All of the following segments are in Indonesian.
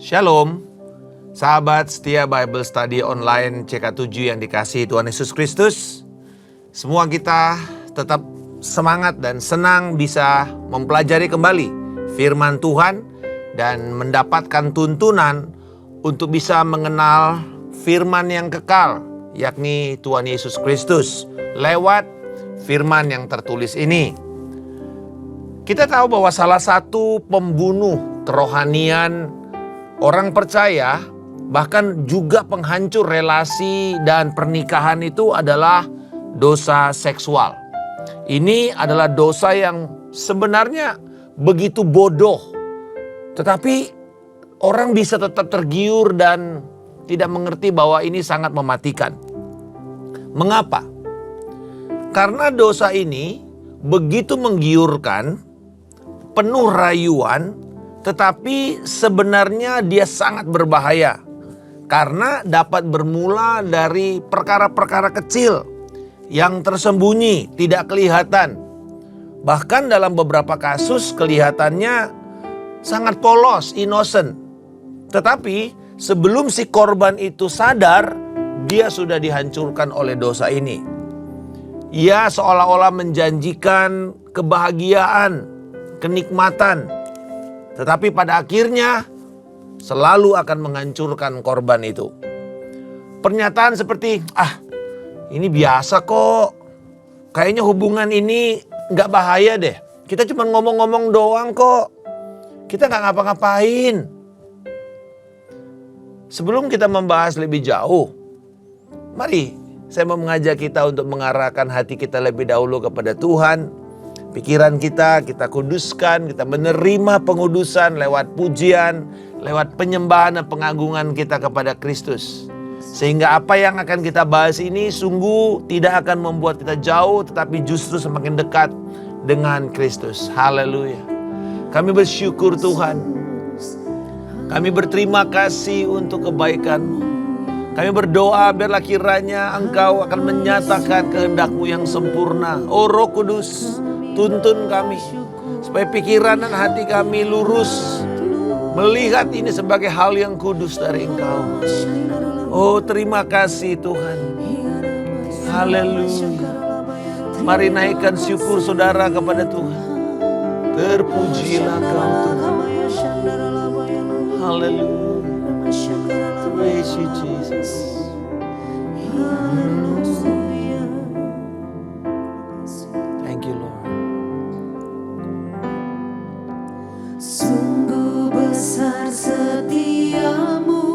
Shalom, sahabat setia Bible Study Online CK7 yang dikasihi Tuhan Yesus Kristus. Semua kita tetap semangat dan senang bisa mempelajari kembali firman Tuhan dan mendapatkan tuntunan untuk bisa mengenal firman yang kekal, yakni Tuhan Yesus Kristus lewat firman yang tertulis ini. Kita tahu bahwa salah satu pembunuh kerohanian orang percaya, bahkan juga penghancur relasi dan pernikahan itu adalah dosa seksual. Ini adalah dosa yang sebenarnya begitu bodoh, tetapi orang bisa tetap tergiur dan tidak mengerti bahwa ini sangat mematikan. Mengapa? Karena dosa ini begitu menggiurkan, penuh rayuan, tetapi sebenarnya dia sangat berbahaya. Karena dapat bermula dari perkara-perkara kecil yang tersembunyi, tidak kelihatan. Bahkan dalam beberapa kasus kelihatannya sangat polos, innocent. Tetapi sebelum si korban itu sadar, dia sudah dihancurkan oleh dosa ini. Ia seolah-olah menjanjikan kebahagiaan, kenikmatan, tetapi pada akhirnya selalu akan menghancurkan korban itu. Pernyataan seperti, ini biasa kok, kayaknya hubungan ini gak bahaya deh. Kita cuma ngomong-ngomong doang kok, kita gak ngapa-ngapain. Sebelum kita membahas lebih jauh, mari saya mau mengajak kita untuk mengarahkan hati kita lebih dahulu kepada Tuhan. Pikiran kita kuduskan, kita menerima pengudusan lewat pujian, lewat penyembahan dan pengagungan kita kepada Kristus. Sehingga apa yang akan kita bahas ini sungguh tidak akan membuat kita jauh, tetapi justru semakin dekat dengan Kristus. Haleluya. Kami bersyukur Tuhan. Kami berterima kasih untuk kebaikan-Mu. Kami berdoa biarlah kiranya Engkau akan menyatakan kehendak-Mu yang sempurna. Oh Roh Kudus, tuntun kami supaya pikiran dan hati kami lurus melihat ini sebagai hal yang kudus dari Engkau. Oh terima kasih Tuhan. Haleluya. Mari naikkan syukur saudara kepada Tuhan. Terpujilah Kau Tuhan. Haleluya. Praise you Jesus. Thank you Lord. Sungguh besar setiamu,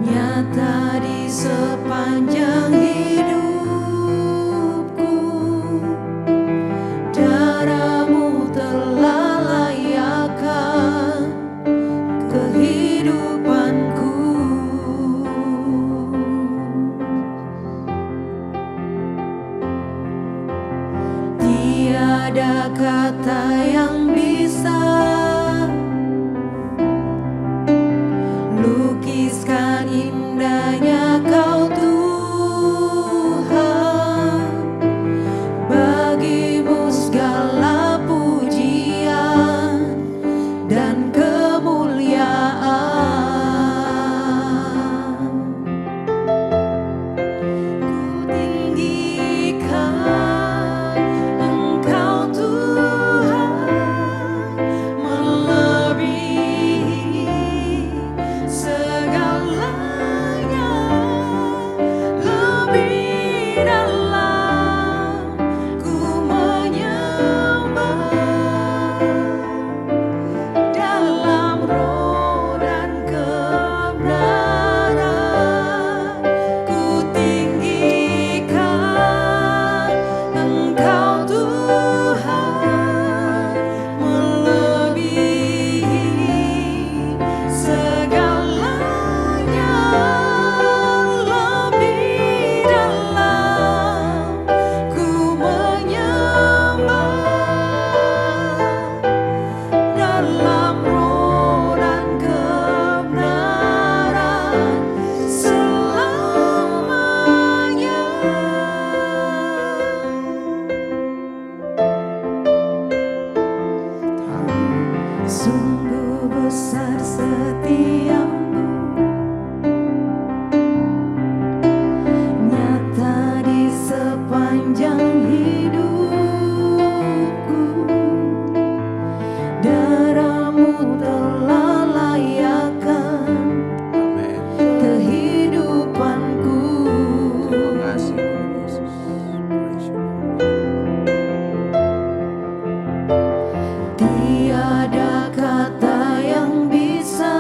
nyata di sepanjang hidupku. Darahmu telah layakkan kehidupan Sungguh besar setiamu, nyata di sepanjang hidupku. Darahmu telah layakkan Amin. kehidupanku. Terima kasih Tuhan Yesus. Praise you, Lord. Tiada kata yang bisa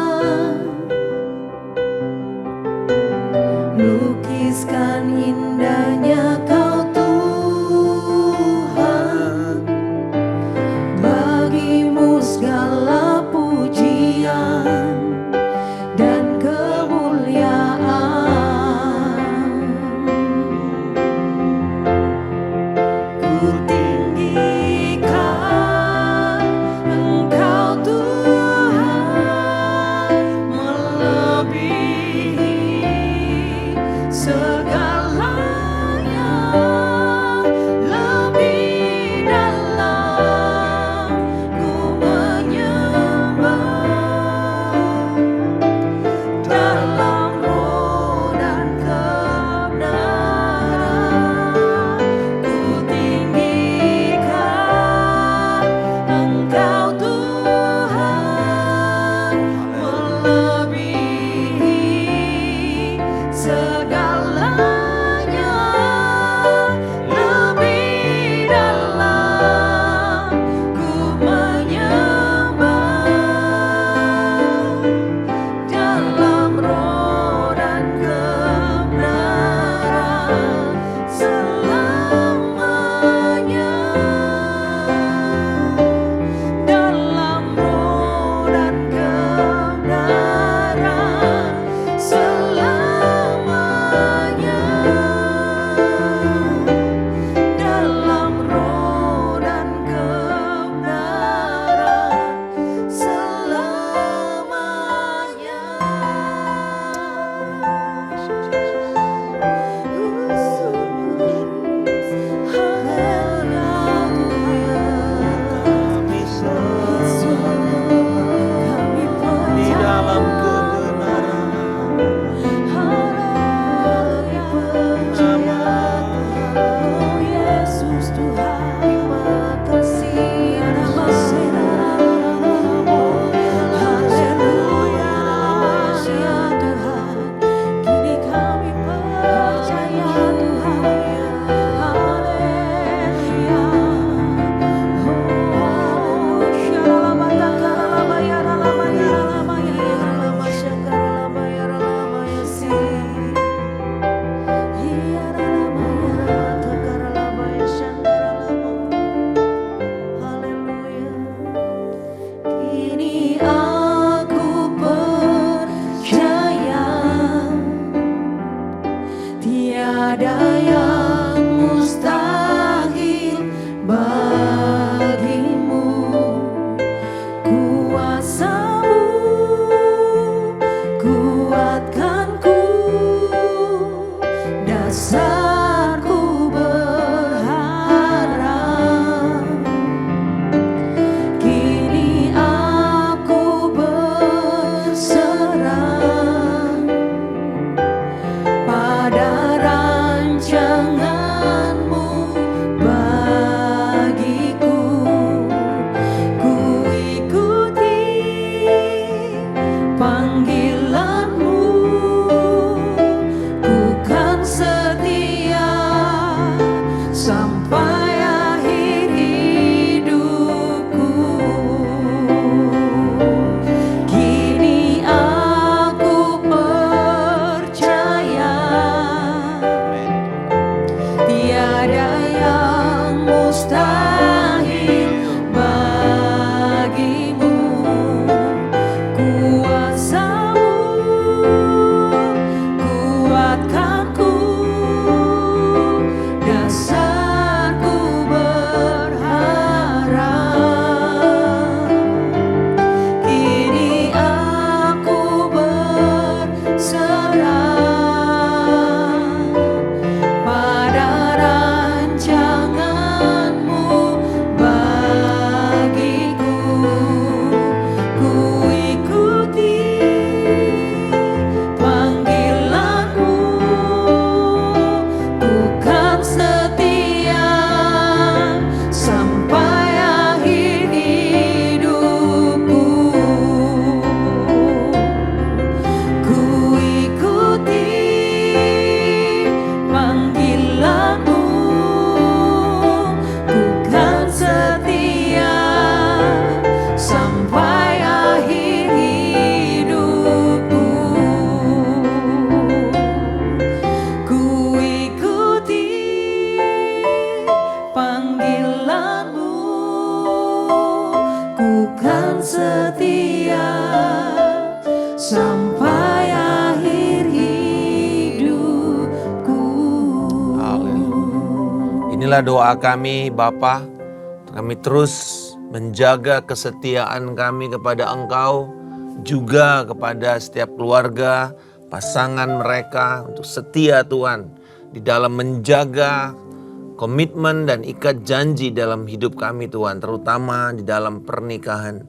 kan setia sampai akhir hidupku. Haleluya. Inilah doa kami Bapa. Kami terus menjaga kesetiaan kami kepada Engkau, juga kepada setiap keluarga, pasangan mereka untuk setia Tuhan di dalam menjaga komitmen dan ikat janji dalam hidup kami Tuhan, terutama di dalam pernikahan.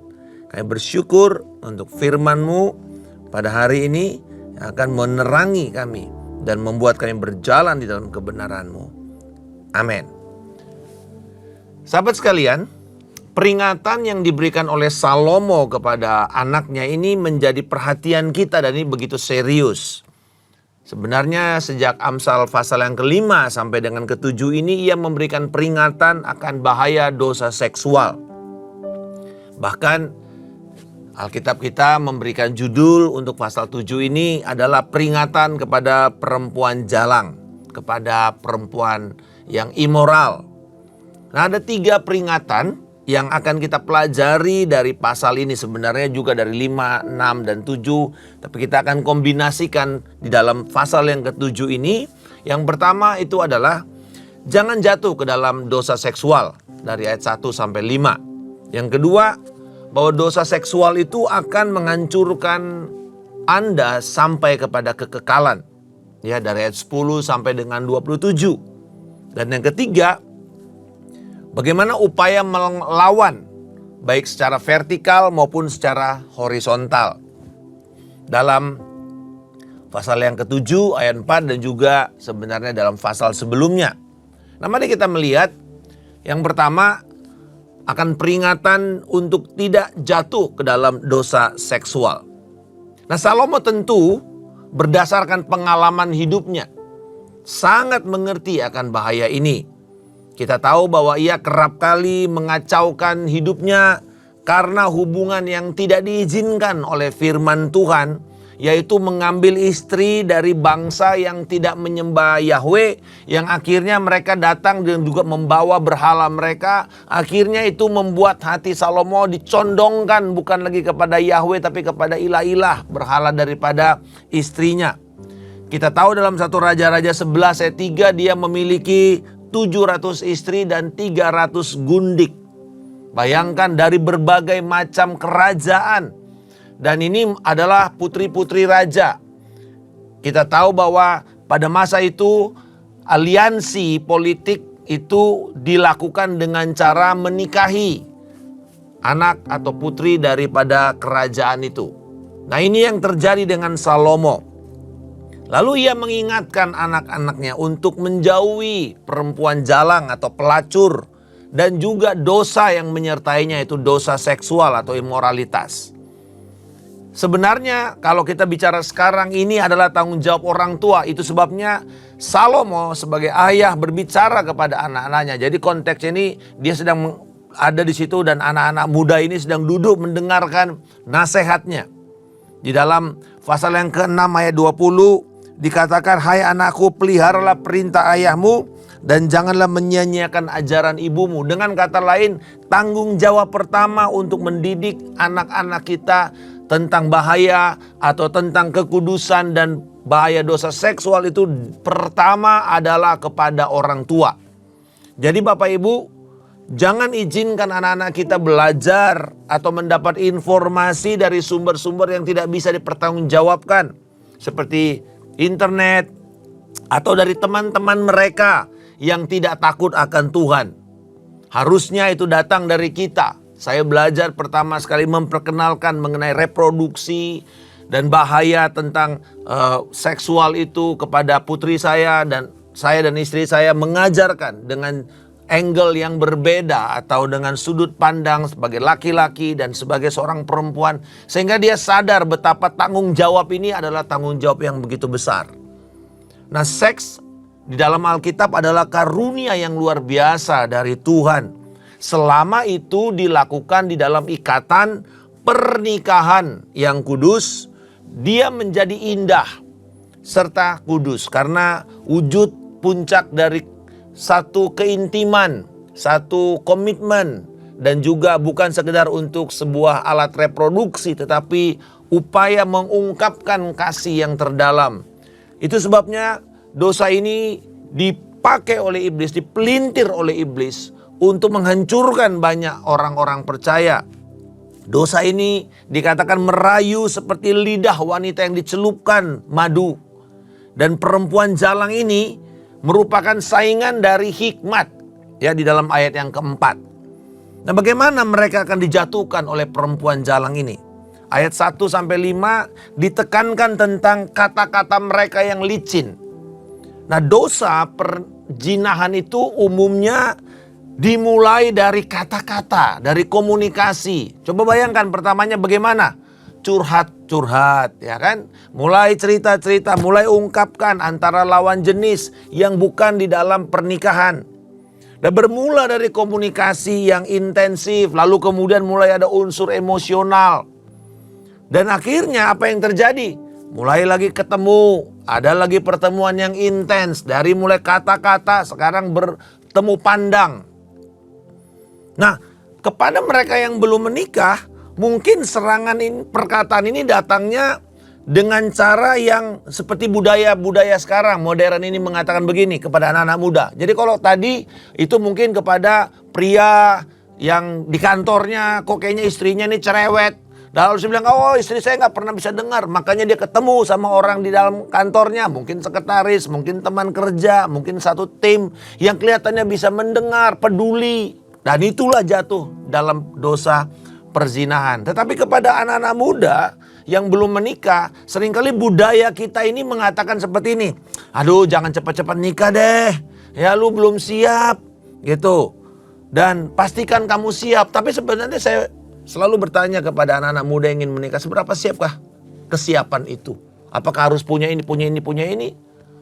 Kami bersyukur untuk firman-Mu pada hari ini yang akan menerangi kami dan membuat kami berjalan di dalam kebenaran-Mu. Amin. Sahabat sekalian, peringatan yang diberikan oleh Salomo kepada anaknya ini menjadi perhatian kita dan ini begitu serius. Sebenarnya sejak Amsal pasal yang ke-5 sampai dengan ke-7 ini ia memberikan peringatan akan bahaya dosa seksual. Bahkan Alkitab kita memberikan judul untuk pasal 7 ini adalah peringatan kepada perempuan jalang, kepada perempuan yang immoral. Nah, ada 3 peringatan yang akan kita pelajari dari pasal ini, sebenarnya juga dari 5, 6, dan 7. Tapi kita akan kombinasikan di dalam pasal yang ke-7 ini. Yang pertama itu adalah jangan jatuh ke dalam dosa seksual dari ayat 1 sampai 5. Yang kedua, bahwa dosa seksual itu akan menghancurkan Anda sampai kepada kekekalan. Ya, dari ayat 10 sampai dengan 27. Dan yang ketiga, bagaimana upaya melawan baik secara vertikal maupun secara horizontal. Dalam pasal yang ke-7 ayat 4 dan juga sebenarnya dalam pasal sebelumnya. Nah, mari kita melihat yang pertama akan peringatan untuk tidak jatuh ke dalam dosa seksual. Nah, Salomo tentu berdasarkan pengalaman hidupnya sangat mengerti akan bahaya ini. Kita tahu bahwa ia kerap kali mengacaukan hidupnya karena hubungan yang tidak diizinkan oleh firman Tuhan, yaitu mengambil istri dari bangsa yang tidak menyembah Yahweh, yang akhirnya mereka datang dan juga membawa berhala mereka. Akhirnya itu membuat hati Salomo dicondongkan bukan lagi kepada Yahweh tapi kepada ilah-ilah berhala daripada istrinya. Kita tahu dalam 1 Raja-Raja 11 ayat 3 dia memiliki 700 istri dan 300 gundik. Bayangkan dari berbagai macam kerajaan. Dan ini adalah putri-putri raja. Kita tahu bahwa pada masa itu aliansi politik itu dilakukan dengan cara menikahi anak atau putri daripada kerajaan itu. Nah, ini yang terjadi dengan Salomo. Lalu ia mengingatkan anak-anaknya untuk menjauhi perempuan jalang atau pelacur dan juga dosa yang menyertainya, itu dosa seksual atau immoralitas. Sebenarnya kalau kita bicara sekarang ini adalah tanggung jawab orang tua. Itu sebabnya Salomo sebagai ayah berbicara kepada anak-anaknya. Jadi konteks ini dia sedang ada di situ dan anak-anak muda ini sedang duduk mendengarkan nasihatnya. Di dalam pasal yang ke-6 ayat 20 dikatakan, "Hai anakku, peliharalah perintah ayahmu dan janganlah menyia-nyiakan ajaran ibumu." Dengan kata lain, tanggung jawab pertama untuk mendidik anak-anak kita tentang bahaya atau tentang kekudusan dan bahaya dosa seksual itu pertama adalah kepada orang tua. Jadi Bapak Ibu, jangan izinkan anak-anak kita belajar atau mendapat informasi dari sumber-sumber yang tidak bisa dipertanggungjawabkan. Seperti internet atau dari teman-teman mereka yang tidak takut akan Tuhan. Harusnya itu datang dari kita. Saya belajar pertama sekali memperkenalkan mengenai reproduksi dan bahaya tentang seksual itu kepada putri saya dan istri saya mengajarkan dengan angle yang berbeda atau dengan sudut pandang sebagai laki-laki dan sebagai seorang perempuan, sehingga dia sadar betapa tanggung jawab ini adalah tanggung jawab yang begitu besar. Nah, seks di dalam Alkitab adalah karunia yang luar biasa dari Tuhan. Selama itu dilakukan di dalam ikatan pernikahan yang kudus, dia menjadi indah serta kudus karena wujud puncak dari satu keintiman, satu komitmen dan juga bukan sekedar untuk sebuah alat reproduksi, tetapi upaya mengungkapkan kasih yang terdalam. Itu sebabnya dosa ini dipakai oleh iblis, dipelintir oleh iblis untuk menghancurkan banyak orang-orang percaya. Dosa ini dikatakan merayu seperti lidah wanita yang dicelupkan madu. Dan perempuan jalang ini merupakan saingan dari hikmat, ya, di dalam ayat yang keempat. Nah, bagaimana mereka akan dijatuhkan oleh perempuan jalang ini? Ayat 1-5 ditekankan tentang kata-kata mereka yang licin. Nah, dosa perzinahan itu umumnya dimulai dari kata-kata, dari komunikasi. Coba bayangkan pertamanya bagaimana? Curhat-curhat, ya kan? Mulai cerita-cerita, mulai ungkapkan antara lawan jenis yang bukan di dalam pernikahan. Dan bermula dari komunikasi yang intensif, lalu kemudian mulai ada unsur emosional. Dan akhirnya apa yang terjadi? Mulai lagi ketemu, ada lagi pertemuan yang intens. Dari mulai kata-kata, sekarang bertemu pandang. Nah, kepada mereka yang belum menikah, mungkin serangan ini, perkataan ini datangnya dengan cara yang seperti budaya sekarang. Modern ini mengatakan begini kepada anak-anak muda. Jadi kalau tadi itu mungkin kepada pria yang di kantornya, kok kayaknya istrinya ini cerewet. Lalu dia bilang, oh istri saya gak pernah bisa dengar. Makanya dia ketemu sama orang di dalam kantornya. Mungkin sekretaris, mungkin teman kerja, mungkin satu tim yang kelihatannya bisa mendengar, peduli. Dan itulah jatuh dalam dosa perzinahan. Tetapi kepada anak-anak muda yang belum menikah, seringkali budaya kita ini mengatakan seperti ini. Aduh, jangan cepat-cepat nikah deh. Ya, lu belum siap gitu. Dan pastikan kamu siap. Tapi sebenarnya saya selalu bertanya kepada anak-anak muda yang ingin menikah, seberapa siapkah kesiapan itu? Apakah harus punya ini, punya ini, punya ini?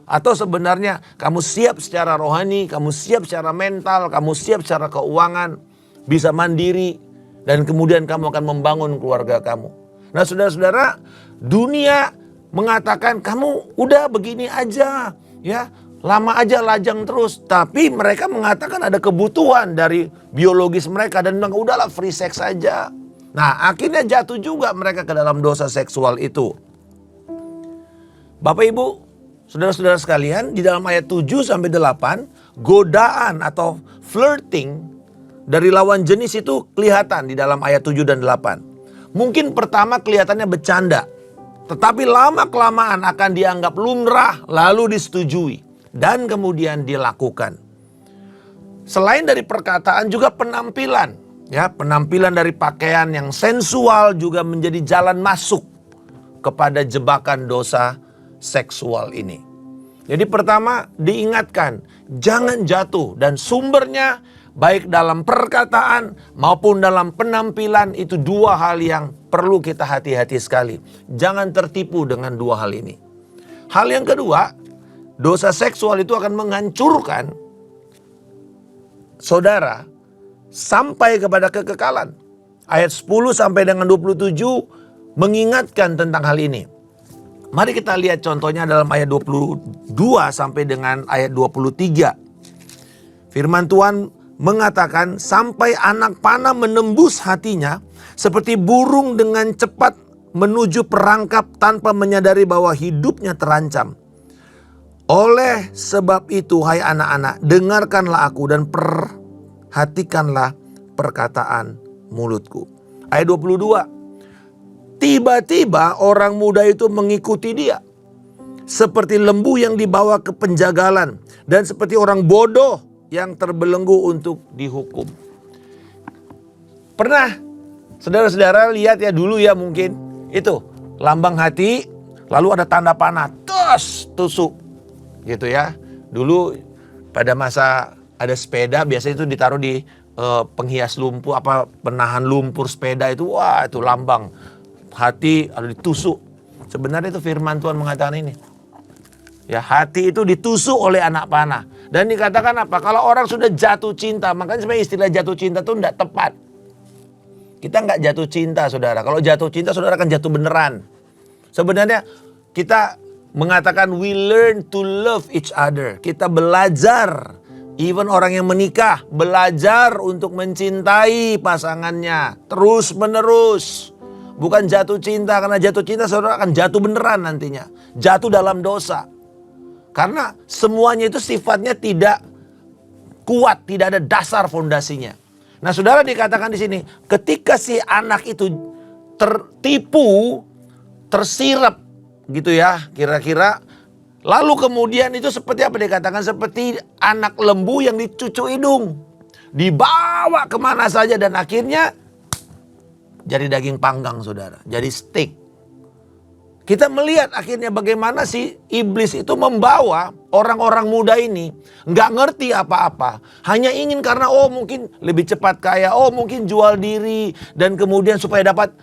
Atau sebenarnya kamu siap secara rohani, kamu siap secara mental, kamu siap secara keuangan, bisa mandiri, dan kemudian kamu akan membangun keluarga kamu. Nah, saudara-saudara, dunia mengatakan kamu udah begini aja, ya, lama aja lajang terus. Tapi mereka mengatakan ada kebutuhan dari biologis mereka dan bilang udahlah free sex saja. Nah, akhirnya jatuh juga mereka ke dalam dosa seksual itu. Bapak Ibu, saudara-saudara sekalian, di dalam ayat 7-8, godaan atau flirting dari lawan jenis itu kelihatan di dalam ayat 7 dan 8. Mungkin pertama kelihatannya bercanda, tetapi lama-kelamaan akan dianggap lumrah lalu disetujui dan kemudian dilakukan. Selain dari perkataan juga penampilan, ya, penampilan dari pakaian yang sensual juga menjadi jalan masuk kepada jebakan dosa seksual ini. Jadi pertama diingatkan, jangan jatuh, dan sumbernya baik dalam perkataan maupun dalam penampilan itu dua hal yang perlu kita hati-hati sekali. Jangan tertipu dengan dua hal ini. Hal yang kedua, dosa seksual itu akan menghancurkan saudara sampai kepada kekekalan. Ayat 10 sampai dengan 27 mengingatkan tentang hal ini. Mari kita lihat contohnya dalam ayat 22 sampai dengan ayat 23. Firman Tuhan mengatakan, sampai anak panah menembus hatinya seperti burung dengan cepat menuju perangkap tanpa menyadari bahwa hidupnya terancam. Oleh sebab itu, hai anak-anak, dengarkanlah aku dan perhatikanlah perkataan mulutku. Ayat 22. Tiba-tiba orang muda itu mengikuti dia, seperti lembu yang dibawa ke penjagalan, dan seperti orang bodoh yang terbelenggu untuk dihukum. Pernah saudara-saudara lihat ya dulu ya, mungkin itu lambang hati, lalu ada tanda panah, tusuk gitu ya. Dulu pada masa ada sepeda, biasanya itu ditaruh di penghias lumpur, penahan lumpur sepeda itu, wah itu lambang hati ada ditusuk. Sebenarnya itu firman Tuhan mengatakan ini. Ya, hati itu ditusuk oleh anak panah. Dan dikatakan apa? Kalau orang sudah jatuh cinta, makanya sebenarnya istilah jatuh cinta itu tidak tepat. Kita nggak jatuh cinta, saudara. Kalau jatuh cinta, saudara akan jatuh beneran. Sebenarnya kita mengatakan we learn to love each other. Kita belajar Even orang yang menikah belajar untuk mencintai pasangannya terus menerus. Bukan jatuh cinta, karena jatuh cinta saudara akan jatuh beneran nantinya. Jatuh dalam dosa. Karena semuanya itu sifatnya tidak kuat, tidak ada dasar fondasinya. Nah, saudara dikatakan di sini, ketika si anak itu tertipu, tersirap gitu ya, kira-kira. Lalu kemudian itu seperti apa dikatakan? Seperti anak lembu yang dicucuk hidung. Dibawa kemana saja dan akhirnya jadi daging panggang saudara. Jadi steak. Kita melihat akhirnya bagaimana si iblis itu membawa orang-orang muda ini. Nggak ngerti apa-apa. Hanya ingin karena mungkin lebih cepat kaya. Mungkin jual diri. Dan kemudian supaya dapat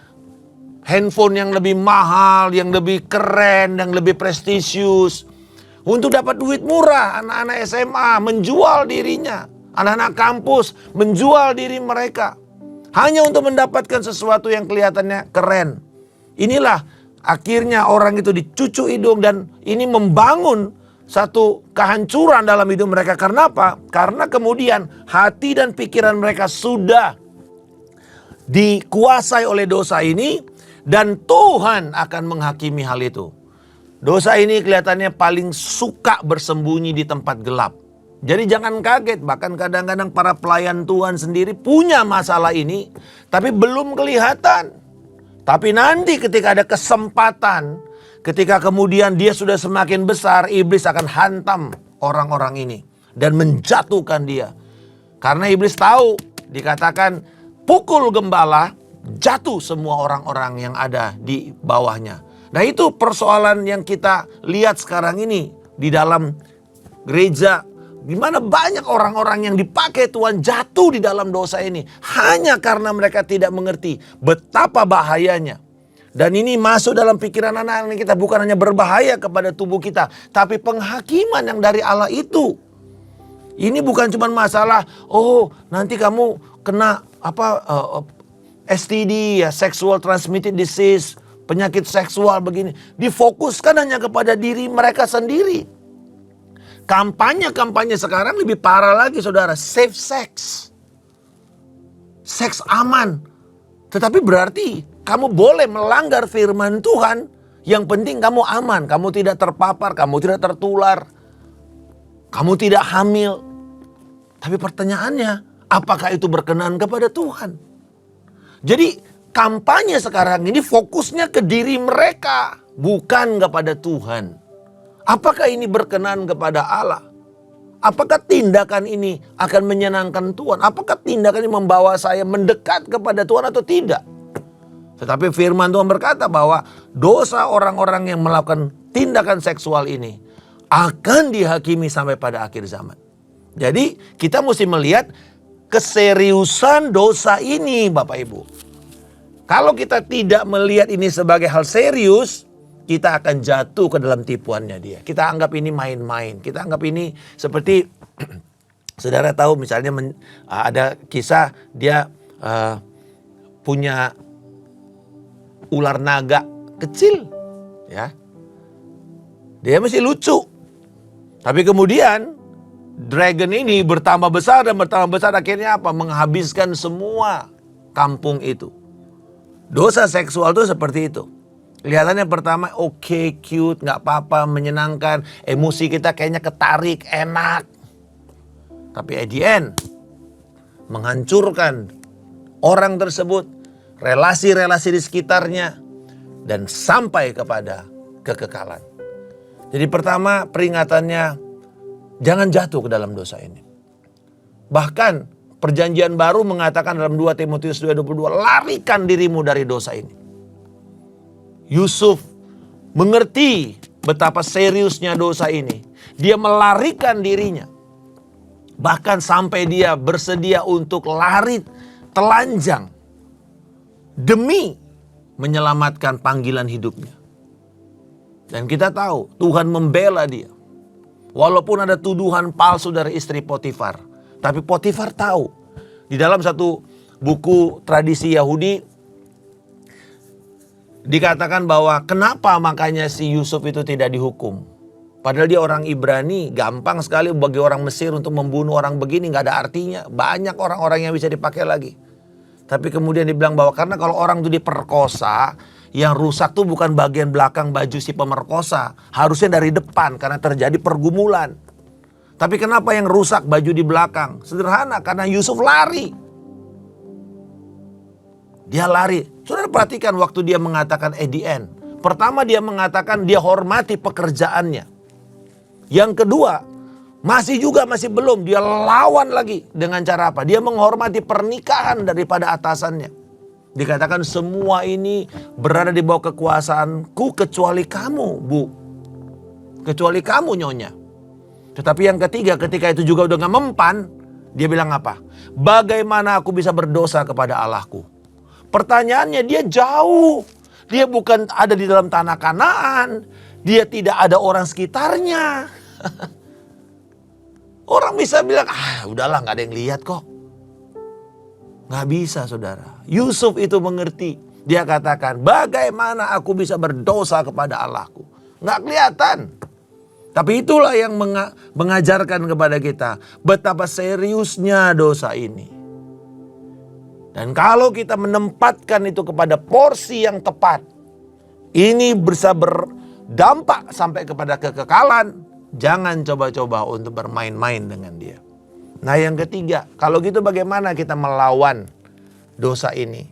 handphone yang lebih mahal, yang lebih keren, yang lebih prestisius. Untuk dapat duit murah, anak-anak SMA menjual dirinya. Anak-anak kampus menjual diri mereka. Hanya untuk mendapatkan sesuatu yang kelihatannya keren. Inilah akhirnya orang itu dicucuk hidung dan ini membangun satu kehancuran dalam hidup mereka. Karena apa? Karena kemudian hati dan pikiran mereka sudah dikuasai oleh dosa ini. Dan Tuhan akan menghakimi hal itu. Dosa ini kelihatannya paling suka bersembunyi di tempat gelap. Jadi jangan kaget, bahkan kadang-kadang para pelayan Tuhan sendiri punya masalah ini, tapi belum kelihatan. Tapi nanti ketika ada kesempatan, ketika kemudian dia sudah semakin besar, iblis akan hantam orang-orang ini dan menjatuhkan dia. Karena iblis tahu, dikatakan pukul gembala, jatuh semua orang-orang yang ada di bawahnya. Nah, itu persoalan yang kita lihat sekarang ini di dalam gereja. Di mana banyak orang-orang yang dipakai Tuhan jatuh di dalam dosa ini. Hanya karena mereka tidak mengerti betapa bahayanya. Dan ini masuk dalam pikiran anak-anak kita. Bukan hanya berbahaya kepada tubuh kita, tapi penghakiman yang dari Allah itu. Ini bukan cuma masalah, nanti kamu kena STD ya, sexual transmitted disease, penyakit seksual begini. Difokuskan hanya kepada diri mereka sendiri. Kampanye-kampanye sekarang lebih parah lagi saudara, safe sex. Seks aman. Tetapi berarti kamu boleh melanggar firman Tuhan, yang penting kamu aman, kamu tidak terpapar, kamu tidak tertular, kamu tidak hamil. Tapi pertanyaannya, apakah itu berkenan kepada Tuhan? Jadi kampanye sekarang ini fokusnya ke diri mereka, bukan kepada Tuhan. Apakah ini berkenan kepada Allah? Apakah tindakan ini akan menyenangkan Tuhan? Apakah tindakan ini membawa saya mendekat kepada Tuhan atau tidak? Tetapi firman Tuhan berkata bahwa dosa orang-orang yang melakukan tindakan seksual ini akan dihakimi sampai pada akhir zaman. Jadi kita mesti melihat keseriusan dosa ini Bapak Ibu. Kalau kita tidak melihat ini sebagai hal serius, kita akan jatuh ke dalam tipuannya dia. Kita anggap ini main-main. Kita anggap ini seperti, saudara tahu misalnya ada kisah dia punya ular naga kecil. Ya, dia masih lucu. Tapi kemudian dragon ini bertambah besar dan bertambah besar, akhirnya apa? Menghabiskan semua kampung itu. Dosa seksual itu seperti itu. Kelihatannya pertama oke, cute, gak apa-apa, menyenangkan. Emosi kita kayaknya ketarik, enak. Tapi at the end, menghancurkan orang tersebut, relasi-relasi di sekitarnya, dan sampai kepada kekekalan. Jadi pertama peringatannya, jangan jatuh ke dalam dosa ini. Bahkan Perjanjian Baru mengatakan dalam 2 Timotius 2:22, larikan dirimu dari dosa ini. Yusuf mengerti betapa seriusnya dosa ini. Dia melarikan dirinya. Bahkan sampai dia bersedia untuk lari telanjang demi menyelamatkan panggilan hidupnya. Dan kita tahu Tuhan membela dia. Walaupun ada tuduhan palsu dari istri Potifar. Tapi Potifar tahu. Di dalam satu buku tradisi Yahudi dikatakan bahwa kenapa makanya si Yusuf itu tidak dihukum. Padahal dia orang Ibrani, gampang sekali bagi orang Mesir untuk membunuh orang begini, nggak ada artinya. Banyak orang-orang yang bisa dipakai lagi. Tapi kemudian dibilang bahwa karena kalau orang itu diperkosa, yang rusak tuh bukan bagian belakang baju si pemerkosa. Harusnya dari depan karena terjadi pergumulan. Tapi kenapa yang rusak baju di belakang? Sederhana, karena Yusuf lari. Dia lari. Saudara perhatikan waktu dia mengatakan at the end. Pertama dia mengatakan dia hormati pekerjaannya. Yang kedua, masih belum. Dia lawan lagi dengan cara apa? Dia menghormati pernikahan daripada atasannya. Dikatakan semua ini berada di bawah kekuasaanku kecuali kamu, Bu. Kecuali kamu, Nyonya. Tetapi yang ketiga, ketika itu juga udah gak mempan, dia bilang apa? Bagaimana aku bisa berdosa kepada Allahku? Pertanyaannya dia jauh. Dia bukan ada di dalam tanah Kanaan. Dia tidak ada orang sekitarnya. Orang bisa bilang, udahlah gak ada yang lihat kok. Gak bisa, saudara. Yusuf itu mengerti. Dia katakan, bagaimana aku bisa berdosa kepada Allahku? Gak kelihatan. Tapi itulah yang mengajarkan kepada kita betapa seriusnya dosa ini. Dan kalau kita menempatkan itu kepada porsi yang tepat, ini bisa berdampak sampai kepada kekekalan. Jangan coba-coba untuk bermain-main dengan dia. Nah yang ketiga, kalau gitu bagaimana kita melawan dosa ini?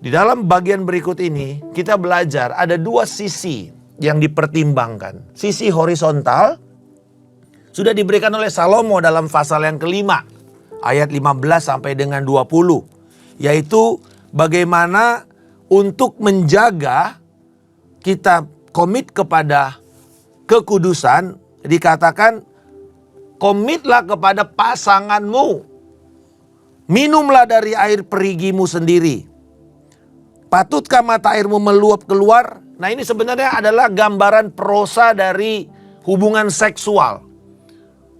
Di dalam bagian berikut ini kita belajar ada dua sisi yang dipertimbangkan. Sisi horizontal sudah diberikan oleh Salomo dalam pasal yang kelima. Ayat 15 sampai dengan 20. Yaitu bagaimana untuk menjaga kita komit kepada kekudusan. Dikatakan komitlah kepada pasanganmu. Minumlah dari air perigimu sendiri. Patutkah mata airmu meluap keluar? Nah ini sebenarnya adalah gambaran prosa dari hubungan seksual.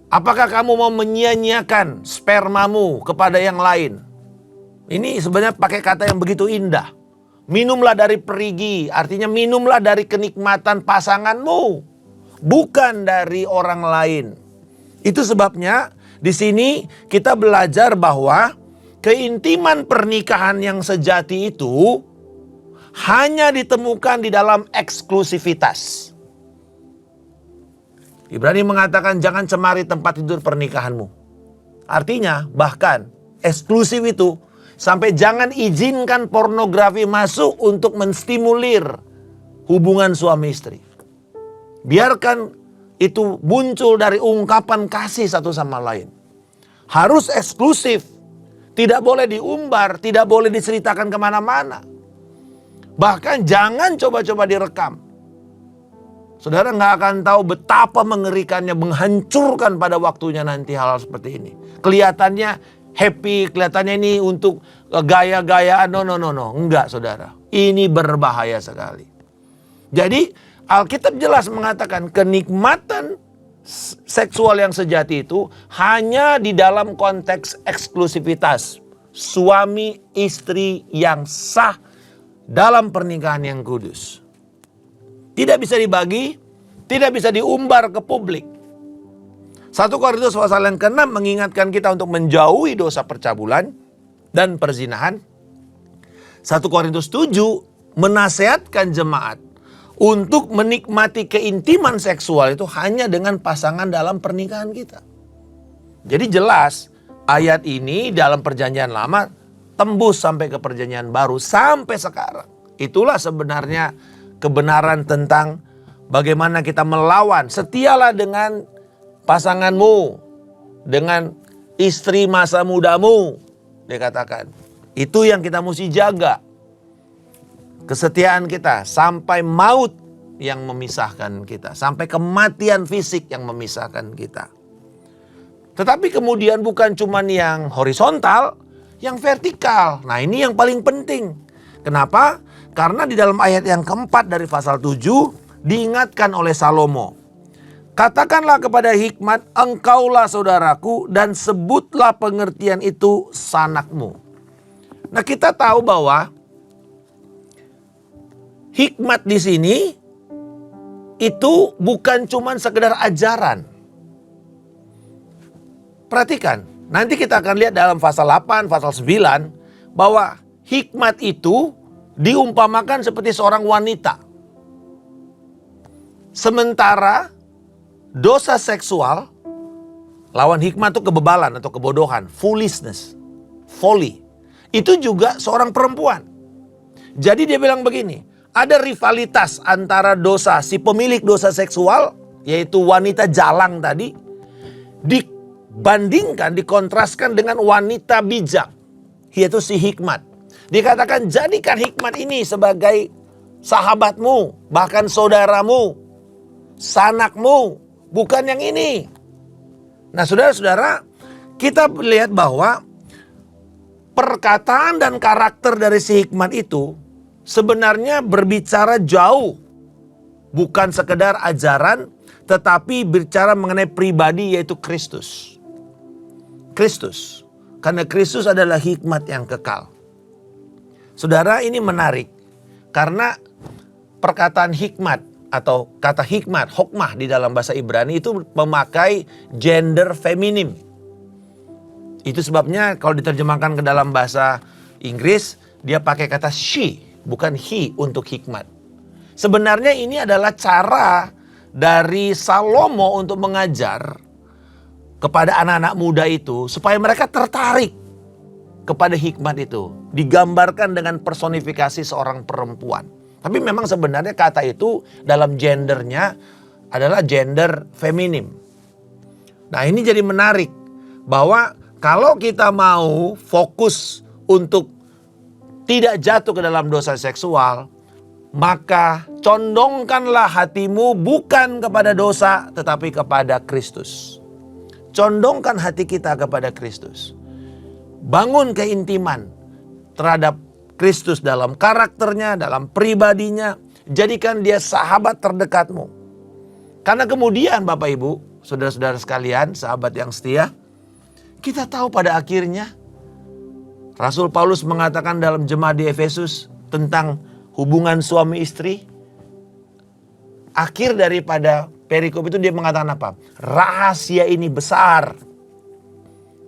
Apakah kamu mau menyia-nyiakan spermamu kepada yang lain? Ini sebenarnya pakai kata yang begitu indah. Minumlah dari perigi, artinya minumlah dari kenikmatan pasanganmu, bukan dari orang lain. Itu sebabnya di sini kita belajar bahwa keintiman pernikahan yang sejati itu hanya ditemukan di dalam eksklusivitas. Ibrani mengatakan jangan cemari tempat tidur pernikahanmu. Artinya bahkan eksklusif itu sampai jangan izinkan pornografi masuk untuk menstimulir hubungan suami istri. Biarkan itu muncul dari ungkapan kasih satu sama lain. Harus eksklusif. Tidak boleh diumbar, tidak boleh diceritakan kemana-mana. Bahkan jangan coba-coba direkam. Saudara nggak akan tahu betapa mengerikannya, menghancurkan pada waktunya nanti hal seperti ini. Kelihatannya happy, kelihatannya ini untuk gaya-gayaan. No. Enggak, saudara. Ini berbahaya sekali. Jadi Alkitab jelas mengatakan kenikmatan seksual yang sejati itu hanya di dalam konteks eksklusivitas. Suami istri yang sah dalam pernikahan yang kudus. Tidak bisa dibagi, tidak bisa diumbar ke publik. 1 Korintus pasal yang ke-6 mengingatkan kita untuk menjauhi dosa percabulan dan perzinahan. 1 Korintus 7 menasehatkan jemaat untuk menikmati keintiman seksual itu hanya dengan pasangan dalam pernikahan kita. Jadi jelas ayat ini dalam perjanjian lama tembus sampai ke perjanjian baru sampai sekarang. Itulah sebenarnya kebenaran tentang bagaimana kita melawan. Setialah dengan pasanganmu, dengan istri masa mudamu, dikatakan. Itu yang kita mesti jaga. Kesetiaan kita sampai maut yang memisahkan kita. Sampai kematian fisik yang memisahkan kita. Tetapi kemudian bukan cuma yang horizontal, yang vertikal. Nah ini yang paling penting. Kenapa? Karena di dalam ayat yang keempat dari pasal 7 diingatkan oleh Salomo. Katakanlah kepada hikmat, engkaulah saudaraku, dan sebutlah pengertian itu sanakmu. Nah kita tahu bahwa hikmat di sini itu bukan cuma sekedar ajaran. Perhatikan, nanti kita akan lihat dalam pasal 8, pasal 9 bahwa hikmat itu diumpamakan seperti seorang wanita. Sementara dosa seksual, lawan hikmat itu kebebalan atau kebodohan, foolishness, folly. Itu juga seorang perempuan. Jadi dia bilang begini, ada rivalitas antara dosa si pemilik dosa seksual, yaitu wanita jalang tadi, dibandingkan, dikontraskan dengan wanita bijak, yaitu si hikmat. Dikatakan jadikan hikmat ini sebagai sahabatmu, bahkan saudaramu, sanakmu, bukan yang ini. Nah saudara-saudara, kita lihat bahwa perkataan dan karakter dari si hikmat itu sebenarnya berbicara jauh. Bukan sekedar ajaran, tetapi bicara mengenai pribadi, yaitu Kristus. Kristus. Karena Kristus adalah hikmat yang kekal. Saudara, ini menarik. Karena perkataan hikmat atau kata hikmat, hokmah di dalam bahasa Ibrani itu memakai gender feminim. Itu sebabnya kalau diterjemahkan ke dalam bahasa Inggris, dia pakai kata she, bukan he untuk hikmat. Sebenarnya ini adalah cara dari Salomo untuk mengajar kepada anak-anak muda itu supaya mereka tertarik kepada hikmat itu. Digambarkan dengan personifikasi seorang perempuan. Tapi memang sebenarnya kata itu dalam gendernya adalah gender feminim. Nah ini jadi menarik bahwa kalau kita mau fokus untuk tidak jatuh ke dalam dosa seksual, maka condongkanlah hatimu bukan kepada dosa tetapi kepada Kristus. Condongkan hati kita kepada Kristus. Bangun keintiman terhadap Kristus dalam karakternya, dalam pribadinya. Jadikan dia sahabat terdekatmu. Karena kemudian Bapak Ibu, saudara-saudara sekalian, sahabat yang setia, kita tahu pada akhirnya Rasul Paulus mengatakan dalam jemaat di Efesus tentang hubungan suami istri. Akhir daripada perikop itu dia mengatakan apa? Rahasia ini besar.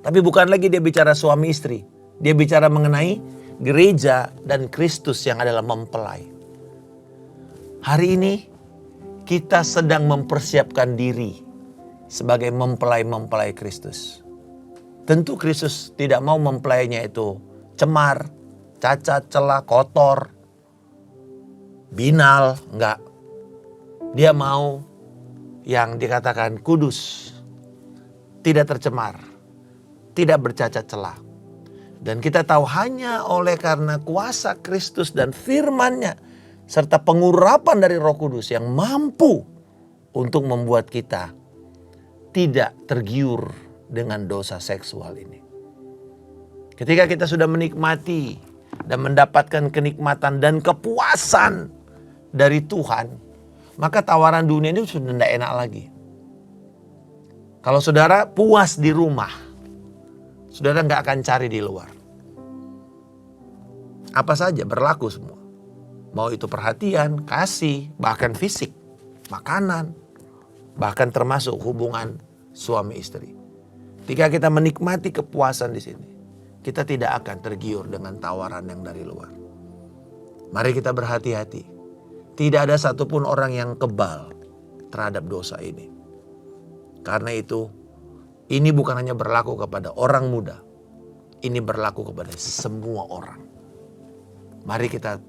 Tapi bukan lagi dia bicara suami istri. Dia bicara mengenai gereja dan Kristus yang adalah mempelai. Hari ini kita sedang mempersiapkan diri sebagai mempelai-mempelai Kristus. Tentu Kristus tidak mau mempelainya itu cemar, cacat, celah, kotor, binal, enggak. Dia mau yang dikatakan kudus, tidak tercemar, tidak bercacat celah. Dan kita tahu hanya oleh karena kuasa Kristus dan firman-Nya serta pengurapan dari Roh Kudus yang mampu untuk membuat kita tidak tergiur dengan dosa seksual ini. Ketika kita sudah menikmati dan mendapatkan kenikmatan dan kepuasan dari Tuhan, maka tawaran dunia ini sudah tidak enak lagi. Kalau saudara puas di rumah, saudara nggak akan cari di luar. Apa saja berlaku semua. Mau itu perhatian, kasih, bahkan fisik, makanan, bahkan termasuk hubungan suami istri. Ketika kita menikmati kepuasan di sini, kita tidak akan tergiur dengan tawaran yang dari luar. Mari kita berhati-hati. Tidak ada satupun orang yang kebal terhadap dosa ini. Karena itu, ini bukan hanya berlaku kepada orang muda. Ini berlaku kepada semua orang. Mari kita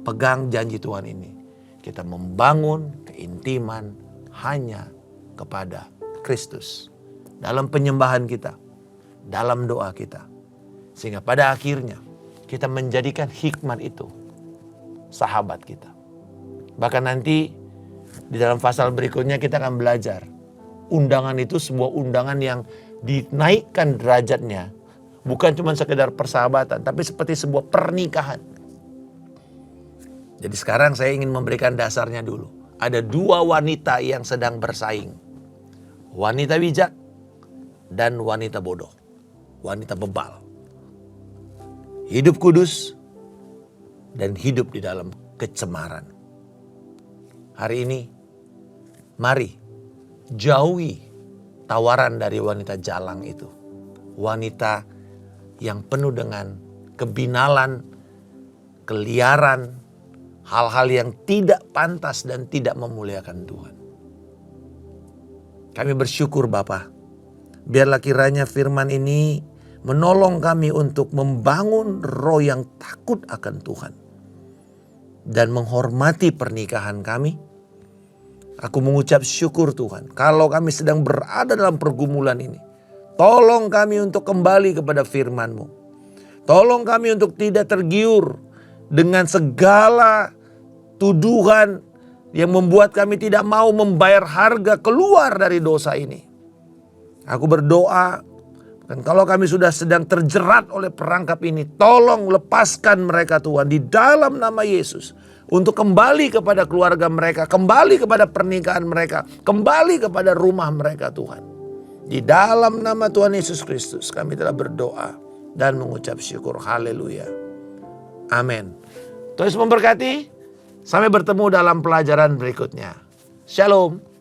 pegang janji Tuhan ini. Kita membangun keintiman hanya kepada Kristus. Dalam penyembahan kita, dalam doa kita. Sehingga pada akhirnya kita menjadikan hikmat itu sahabat kita. Bahkan nanti di dalam pasal berikutnya kita akan belajar. Undangan itu sebuah undangan yang dinaikkan derajatnya. Bukan cuma sekedar persahabatan, tapi seperti sebuah pernikahan. Jadi sekarang saya ingin memberikan dasarnya dulu. Ada dua wanita yang sedang bersaing. Wanita bijak dan wanita bodoh. Wanita bebal. Hidup kudus dan hidup di dalam kecemaran. Hari ini Mari jauhi tawaran dari wanita jalang itu. Wanita yang penuh dengan kebinalan, keliaran, hal-hal yang tidak pantas dan tidak memuliakan Tuhan. Kami bersyukur Bapa, biarlah kiranya firman ini menolong kami untuk membangun roh yang takut akan Tuhan dan menghormati pernikahan kami. Aku mengucap syukur Tuhan, kalau kami sedang berada dalam pergumulan ini, tolong kami untuk kembali kepada firman-Mu. Tolong kami untuk tidak tergiur dengan segala tuduhan yang membuat kami tidak mau membayar harga keluar dari dosa ini. Aku berdoa, dan kalau kami sudah sedang terjerat oleh perangkap ini, tolong lepaskan mereka Tuhan di dalam nama Yesus. Untuk kembali kepada keluarga mereka, kembali kepada pernikahan mereka, kembali kepada rumah mereka Tuhan. Di dalam nama Tuhan Yesus Kristus kami telah berdoa dan mengucap syukur. Haleluya. Amin. Tuhan Yesus memberkati. Sampai bertemu dalam pelajaran berikutnya. Shalom.